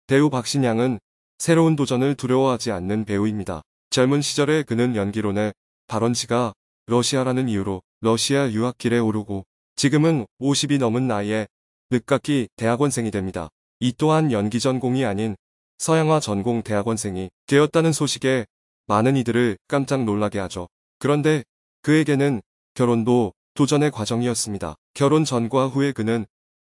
배우 박신양은 새로운 도전을 두려워하지 않는 배우입니다. 젊은 시절에 그는 연기론의 발원지가 러시아라는 이유로 러시아 유학길에 오르고 지금은 50이 넘은 나이에 늦깎이 대학원생이 됩니다. 이 또한 연기 전공이 아닌 서양화 전공 대학원생이 되었다는 소식에 많은 이들을 깜짝 놀라게 하죠. 그런데 그에게는 결혼도 도전의 과정이었습니다. 결혼 전과 후에 그는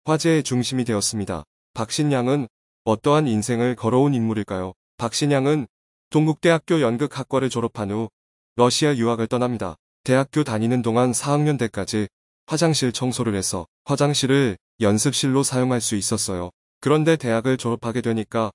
화제의 중심이 되었습니다. 박신양은 어떠한 인생을 걸어온 인물일까요? 박신양은 동국대학교 연극학과를 졸업한 후 러시아 유학을 떠납니다. 대학교 다니는 동안 4학년 때까지 화장실 청소를 해서 화장실을 연습실로 사용할 수 있었어요. 그런데 대학을 졸업하게 되니까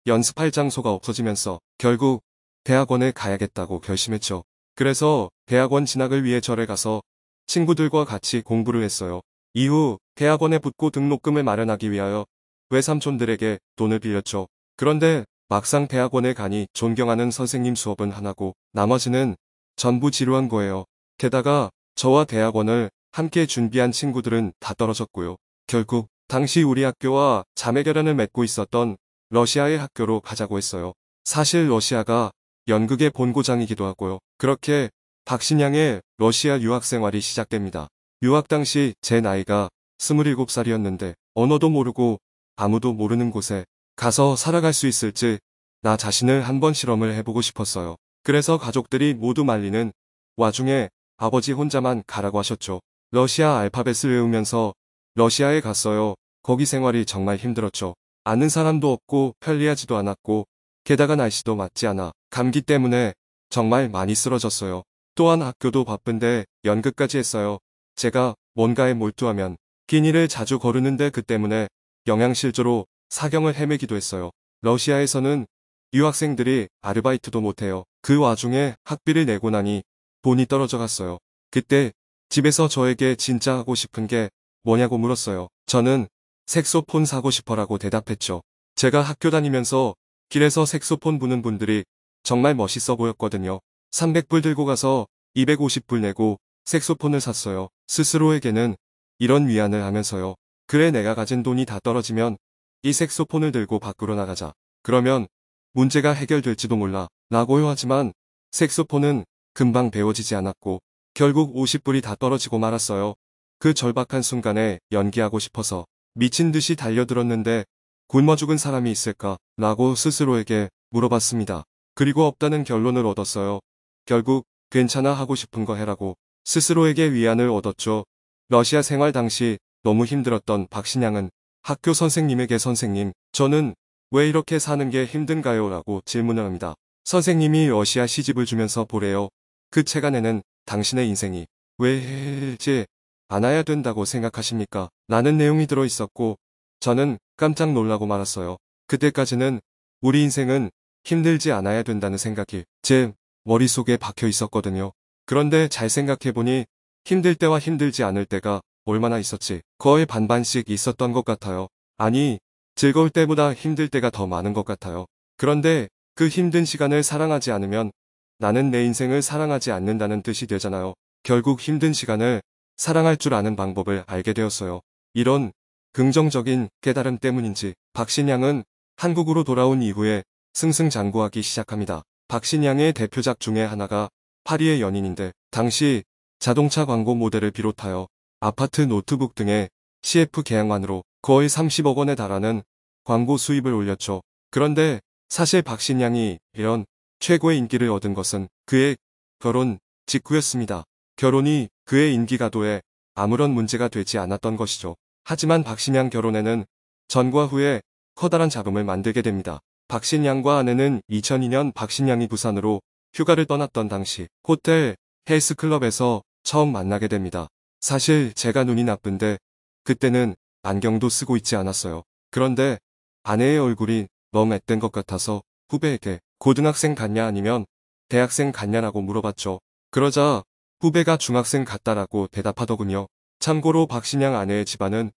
연습할 장소가 없어지면서 결국 대학원에 가야겠다고 결심했죠. 그래서 대학원 진학을 위해 절에 가서 친구들과 같이 공부를 했어요. 이후 대학원에 붙고 등록금을 마련하기 위하여 외삼촌들에게 돈을 빌렸죠. 그런데 막상 대학원에 가니 존경하는 선생님 수업은 하나고 나머지는 전부 지루한 거예요. 게다가 저와 대학원을 함께 준비한 친구들은 다 떨어졌고요. 결국 당시 우리 학교와 자매결연을 맺고 있었던 러시아의 학교로 가자고 했어요. 사실 러시아가 연극의 본고장이기도 하고요. 그렇게 박신양의 러시아 유학 생활이 시작됩니다. 유학 당시 제 나이가 27살이었는데 언어도 모르고 아무도 모르는 곳에 가서 살아갈 수 있을지 나 자신을 한번 실험을 해보고 싶었어요. 그래서 가족들이 모두 말리는 와중에 아버지 혼자만 가라고 하셨죠. 러시아 알파벳을 외우면서 러시아에 갔어요. 거기 생활이 정말 힘들었죠. 아는 사람도 없고 편리하지도 않았고 게다가 날씨도 맞지 않아 감기 때문에 정말 많이 쓰러졌어요. 또한 학교도 바쁜데 연극까지 했어요. 제가 뭔가에 몰두하면 긴 길을 자주 걸으는데 그 때문에 영양실조로 사경을 헤매기도 했어요. 러시아에서는 유학생들이 아르바이트도 못해요. 그 와중에 학비를 내고 나니 돈이 떨어져 갔어요. 그때 집에서 저에게 진짜 하고 싶은 게 뭐냐고 물었어요. 저는 색소폰 사고 싶어라고 대답했죠. 제가 학교 다니면서 길에서 색소폰 부는 분들이 정말 멋있어 보였거든요. 300불 들고 가서 250불 내고 색소폰을 샀어요. 스스로에게는 이런 위안을 하면서요. 그래 내가 가진 돈이 다 떨어지면 이 색소폰을 들고 밖으로 나가자. 그러면 문제가 해결될지도 몰라. 라고요 하지만 색소폰은 금방 배워지지 않았고 결국 50불이 다 떨어지고 말았어요. 그 절박한 순간에 연기하고 싶어서 미친 듯이 달려들었는데 굶어 죽은 사람이 있을까? 라고 스스로에게 물어봤습니다. 그리고 없다는 결론을 얻었어요. 결국 괜찮아 하고 싶은 거 해라고 스스로에게 위안을 얻었죠. 러시아 생활 당시 너무 힘들었던 박신양은 학교 선생님에게 선생님, 저는 왜 이렇게 사는 게 힘든가요? 라고 질문을 합니다. 선생님이 러시아 시집을 주면서 보래요. 그 책 안에는 당신의 인생이 왜 해지 않아야 된다고 생각하십니까? 라는 내용이 들어있었고 저는 깜짝 놀라고 말았어요. 그때까지는 우리 인생은 힘들지 않아야 된다는 생각이 제 머릿속에 박혀 있었거든요. 그런데 잘 생각해보니 힘들 때와 힘들지 않을 때가 얼마나 있었지. 거의 반반씩 있었던 것 같아요. 아니, 즐거울 때보다 힘들 때가 더 많은 것 같아요. 그런데 그 힘든 시간을 사랑하지 않으면 나는 내 인생을 사랑하지 않는다는 뜻이 되잖아요. 결국 힘든 시간을 사랑할 줄 아는 방법을 알게 되었어요. 이런 긍정적인 깨달음 때문인지 박신양은 한국으로 돌아온 이후에 승승장구하기 시작합니다. 박신양의 대표작 중에 하나가 파리의 연인인데 당시 자동차 광고 모델을 비롯하여 아파트 노트북 등의 CF 계약만으로 거의 30억 원에 달하는 광고 수입을 올렸죠. 그런데 사실 박신양이 이런 최고의 인기를 얻은 것은 그의 결혼 직후였습니다. 결혼이 그의 인기가도에 아무런 문제가 되지 않았던 것이죠. 하지만 박신양 결혼에는 전과 후에 커다란 잡음을 만들게 됩니다. 박신양과 아내는 2002년 박신양이 부산으로 휴가를 떠났던 당시 호텔 헬스클럽에서 처음 만나게 됩니다. 사실 제가 눈이 나쁜데 그때는 안경도 쓰고 있지 않았어요. 그런데 아내의 얼굴이 너무 앳된 것 같아서 후배에게 고등학생 같냐 아니면 대학생 같냐라고 물어봤죠. 그러자 후배가 중학생 같다라고 대답하더군요. 참고로 박신양 아내의 집안은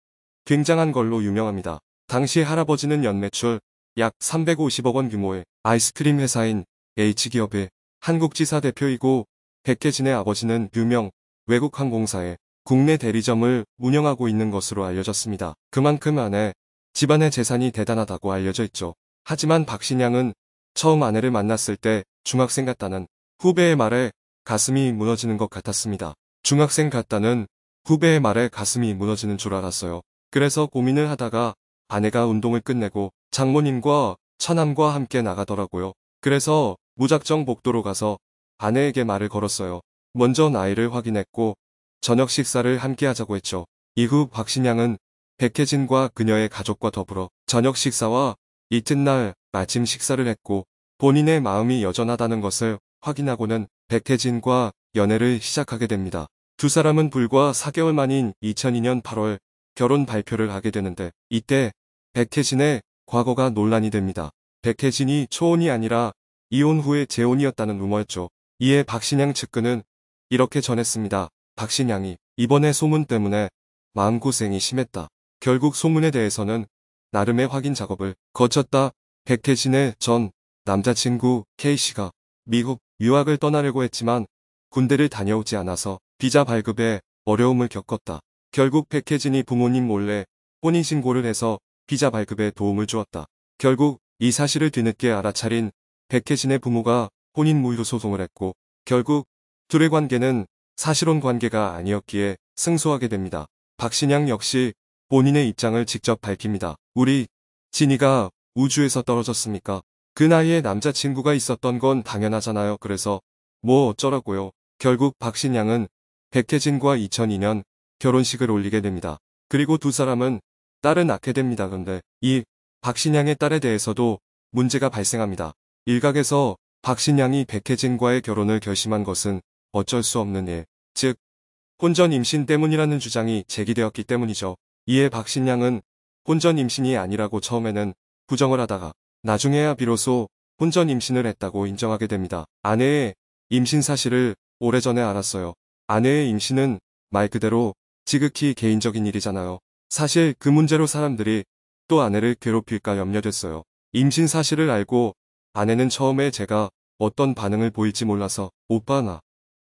굉장한 걸로 유명합니다. 당시 할아버지는 연매출 약 350억 원 규모의 아이스크림 회사인 H기업의 한국지사 대표이고 백혜진의 아버지는 유명 외국 항공사의 국내 대리점을 운영하고 있는 것으로 알려졌습니다. 그만큼 아내 집안의 재산이 대단하다고 알려져 있죠. 하지만 박신양은 처음 아내를 만났을 때 중학생 같다는 후배의 말에 가슴이 무너지는 것 같았습니다. 중학생 같다는 후배의 말에 가슴이 무너지는 줄 알았어요. 그래서 고민을 하다가 아내가 운동을 끝내고 장모님과 처남과 함께 나가더라고요. 그래서 무작정 복도로 가서 아내에게 말을 걸었어요. 먼저 나이를 확인했고 저녁 식사를 함께 하자고 했죠. 이후 박신양은 백혜진과 그녀의 가족과 더불어 저녁 식사와 이튿날 아침 식사를 했고 본인의 마음이 여전하다는 것을 확인하고는 백혜진과 연애를 시작하게 됩니다. 두 사람은 불과 4개월 만인 2002년 8월 결혼 발표를 하게 되는데 이때 백혜진의 과거가 논란이 됩니다. 백혜진이 초혼이 아니라 이혼 후의 재혼이었다는 루머였죠. 이에 박신양 측근은 이렇게 전했습니다. 박신양이 이번에 소문 때문에 마음고생이 심했다. 결국 소문에 대해서는 나름의 확인 작업을 거쳤다. 백혜진의 전 남자친구 K씨가 미국 유학을 떠나려고 했지만 군대를 다녀오지 않아서 비자 발급에 어려움을 겪었다. 결국 백혜진이 부모님 몰래 혼인신고를 해서 비자 발급에 도움을 주었다. 결국 이 사실을 뒤늦게 알아차린 백혜진의 부모가 혼인무효 소송을 했고 결국 둘의 관계는 사실혼 관계가 아니었기에 승소하게 됩니다. 박신양 역시 본인의 입장을 직접 밝힙니다. 우리 진이가 우주에서 떨어졌습니까? 그 나이에 남자친구가 있었던 건 당연하잖아요. 그래서 뭐 어쩌라고요. 결국 박신양은 백혜진과 2002년 결혼식을 올리게 됩니다. 그리고 두 사람은 딸을 낳게 됩니다. 그런데 이 박신양의 딸에 대해서도 문제가 발생합니다. 일각에서 박신양이 백혜진과의 결혼을 결심한 것은 어쩔 수 없는 일, 즉 혼전 임신 때문이라는 주장이 제기되었기 때문이죠. 이에 박신양은 혼전 임신이 아니라고 처음에는 부정을 하다가 나중에야 비로소 혼전 임신을 했다고 인정하게 됩니다. 아내의 임신 사실을 오래전에 알았어요. 아내의 임신은 말 그대로 지극히 개인적인 일이잖아요. 사실 그 문제로 사람들이 또 아내를 괴롭힐까 염려됐어요. 임신 사실을 알고 아내는 처음에 제가 어떤 반응을 보일지 몰라서 오빠 나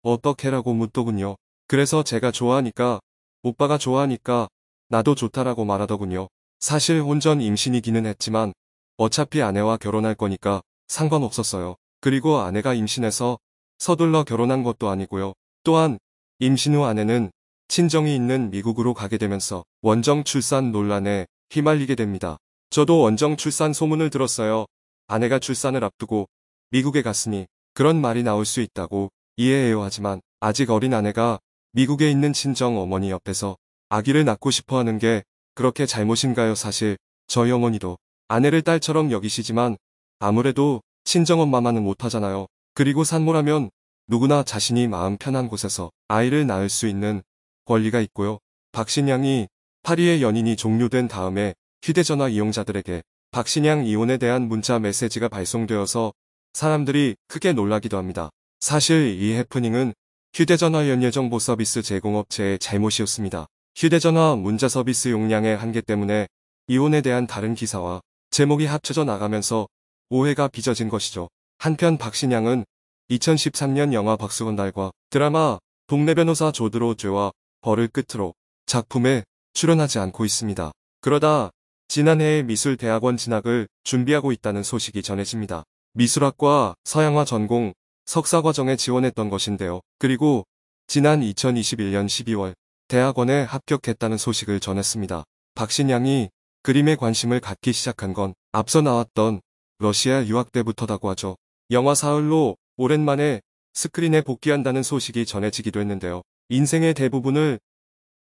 어떡해라고 묻더군요. 그래서 제가 좋아하니까 오빠가 좋아하니까 나도 좋다라고 말하더군요. 사실 혼전 임신이기는 했지만 어차피 아내와 결혼할 거니까 상관없었어요. 그리고 아내가 임신해서 서둘러 결혼한 것도 아니고요. 또한 임신 후 아내는 친정이 있는 미국으로 가게 되면서 원정 출산 논란에 휘말리게 됩니다. 저도 원정 출산 소문을 들었어요. 아내가 출산을 앞두고 미국에 갔으니 그런 말이 나올 수 있다고 이해해요. 하지만 아직 어린 아내가 미국에 있는 친정 어머니 옆에서 아기를 낳고 싶어 하는 게 그렇게 잘못인가요? 사실 저희 어머니도 아내를 딸처럼 여기시지만 아무래도 친정엄마만은 못하잖아요. 그리고 산모라면 누구나 자신이 마음 편한 곳에서 아이를 낳을 수 있는 권리가 있고요. 박신양이 파리의 연인이 종료된 다음에 휴대전화 이용자들에게 박신양 이혼에 대한 문자 메시지가 발송되어서 사람들이 크게 놀라기도 합니다. 사실 이 해프닝은 휴대전화 연예정보 서비스 제공업체의 잘못이었습니다. 휴대전화 문자 서비스 용량의 한계 때문에 이혼에 대한 다른 기사와 제목이 합쳐져 나가면서 오해가 빚어진 것이죠. 한편 박신양은 2013년 영화 박수건달과 드라마 동네 변호사 조드로 죄와 벌을 끝으로 작품에 출연하지 않고 있습니다. 그러다 지난해에 미술대학원 진학을 준비하고 있다는 소식이 전해집니다. 미술학과 서양화 전공 석사과정에 지원했던 것인데요. 그리고 지난 2021년 12월 대학원에 합격했다는 소식을 전했습니다. 박신양이 그림에 관심을 갖기 시작한 건 앞서 나왔던 러시아 유학 때부터다고 하죠. 영화 사흘로 오랜만에 스크린에 복귀한다는 소식이 전해지기도 했는데요. 인생의 대부분을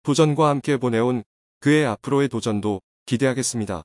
도전과 함께 보내온 그의 앞으로의 도전도 기대하겠습니다.